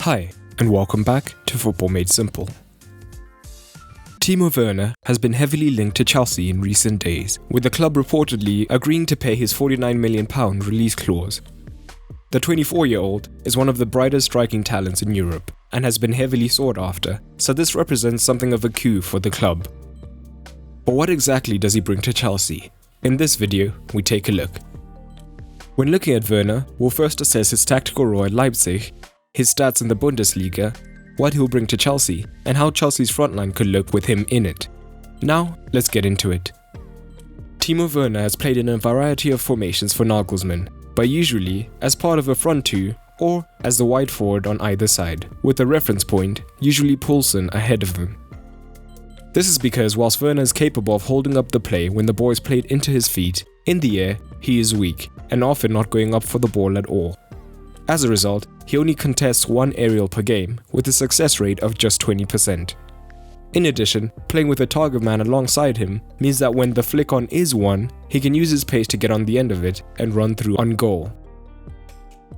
Hi, and welcome back to Football Made Simple. Timo Werner has been heavily linked to Chelsea in recent days, with the club reportedly agreeing to pay his £49 million release clause. The 24-year-old is one of the brightest striking talents in Europe and has been heavily sought after, so this represents something of a coup for the club. But what exactly does he bring to Chelsea? In this video, we take a look. When looking at Werner, we'll first assess his tactical role at Leipzig, his stats in the Bundesliga, what he'll bring to Chelsea, and how Chelsea's frontline could look with him in it. Now, let's get into it. Timo Werner has played in a variety of formations for Nagelsmann, but usually as part of a front two or as the wide forward on either side, with the reference point, usually Poulsen, ahead of them. This is because whilst Werner is capable of holding up the play when the ball is played into his feet, in the air, he is weak and often not going up for the ball at all. As a result, he only contests one aerial per game, with a success rate of just 20%. In addition, playing with a target man alongside him means that when the flick on is won, he can use his pace to get on the end of it and run through on goal.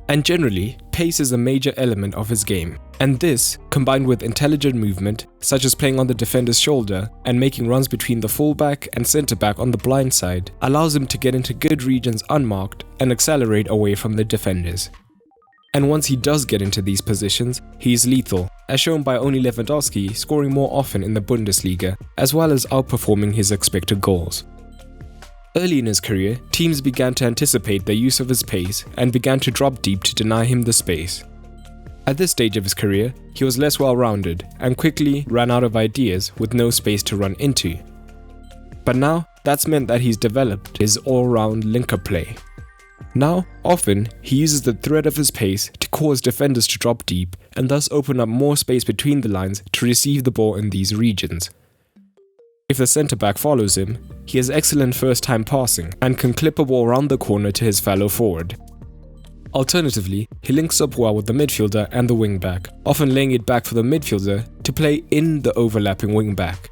And generally, pace is a major element of his game, and this, combined with intelligent movement, such as playing on the defender's shoulder and making runs between the fullback and centre-back on the blind side, allows him to get into good regions unmarked and accelerate away from the defenders. And once he does get into these positions, he is lethal, as shown by only Lewandowski scoring more often in the Bundesliga, as well as outperforming his expected goals. Early in his career, teams began to anticipate the use of his pace and began to drop deep to deny him the space. At this stage of his career, he was less well-rounded and quickly ran out of ideas with no space to run into. But now, that's meant that he's developed his all-round linker play. Now, often, he uses the threat of his pace to cause defenders to drop deep and thus open up more space between the lines to receive the ball in these regions. If the centre-back follows him, he has excellent first-time passing and can clip a ball around the corner to his fellow forward. Alternatively, he links up well with the midfielder and the wing-back, often laying it back for the midfielder to play in the overlapping wing-back.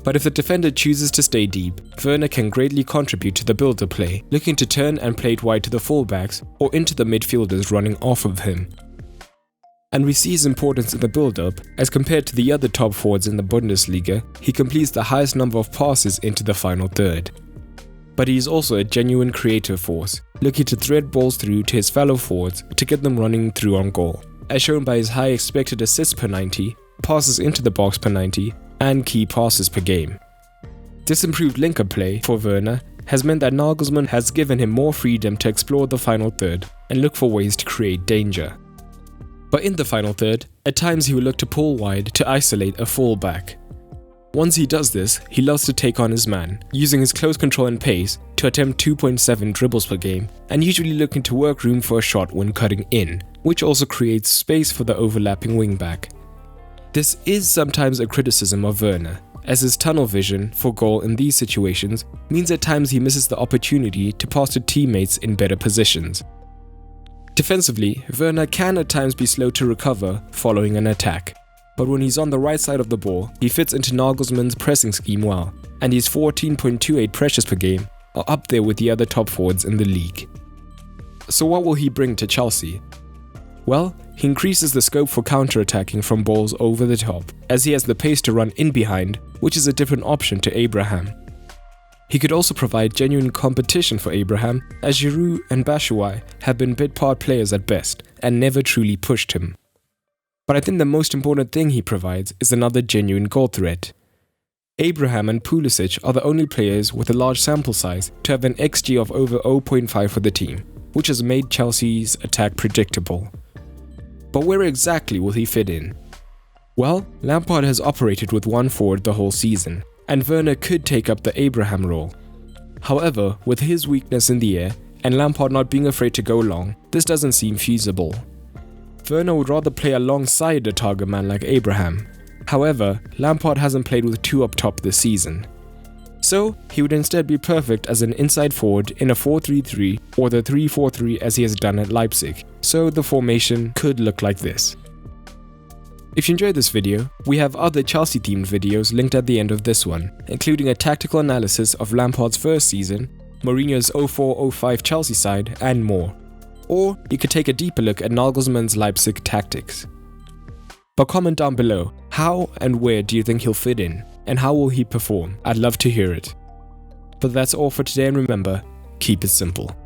But if the defender chooses to stay deep, Werner can greatly contribute to the builder play, looking to turn and play it wide to the fullbacks or into the midfielders running off of him. And we see his importance in the build-up, as compared to the other top forwards in the Bundesliga, he completes the highest number of passes into the final third. But he is also a genuine creative force, looking to thread balls through to his fellow forwards to get them running through on goal, as shown by his high expected assists per 90, passes into the box per 90, and key passes per game. This improved linker play for Werner has meant that Nagelsmann has given him more freedom to explore the final third and look for ways to create danger. But in the final third, at times he will look to pull wide to isolate a fullback. Once he does this, he loves to take on his man, using his close control and pace to attempt 2.7 dribbles per game, and usually looking to work room for a shot when cutting in, which also creates space for the overlapping wingback. This is sometimes a criticism of Werner, as his tunnel vision for goal in these situations means at times he misses the opportunity to pass to teammates in better positions. Defensively, Werner can at times be slow to recover following an attack, but when he's on the right side of the ball, he fits into Nagelsmann's pressing scheme well, and his 14.28 pressures per game are up there with the other top forwards in the league. So what will he bring to Chelsea? Well, he increases the scope for counter-attacking from balls over the top, as he has the pace to run in behind, which is a different option to Abraham. He could also provide genuine competition for Abraham, as Giroud and Batshuayi have been bit-part players at best and never truly pushed him. But I think the most important thing he provides is another genuine goal threat. Abraham and Pulisic are the only players with a large sample size to have an XG of over 0.5 for the team, which has made Chelsea's attack predictable. But where exactly will he fit in? Well, Lampard has operated with one forward the whole season, and Werner could take up the Abraham role. However, with his weakness in the air, and Lampard not being afraid to go long, this doesn't seem feasible. Werner would rather play alongside a target man like Abraham. However, Lampard hasn't played with two up top this season. So, he would instead be perfect as an inside forward in a 4-3-3 or the 3-4-3 as he has done at Leipzig, so the formation could look like this. If you enjoyed this video, we have other Chelsea-themed videos linked at the end of this one, including a tactical analysis of Lampard's first season, Mourinho's 04-05 Chelsea side, and more. Or you could take a deeper look at Nagelsmann's Leipzig tactics. But comment down below, how and where do you think he'll fit in? And how will he perform? I'd love to hear it. But that's all for today, and remember, keep it simple.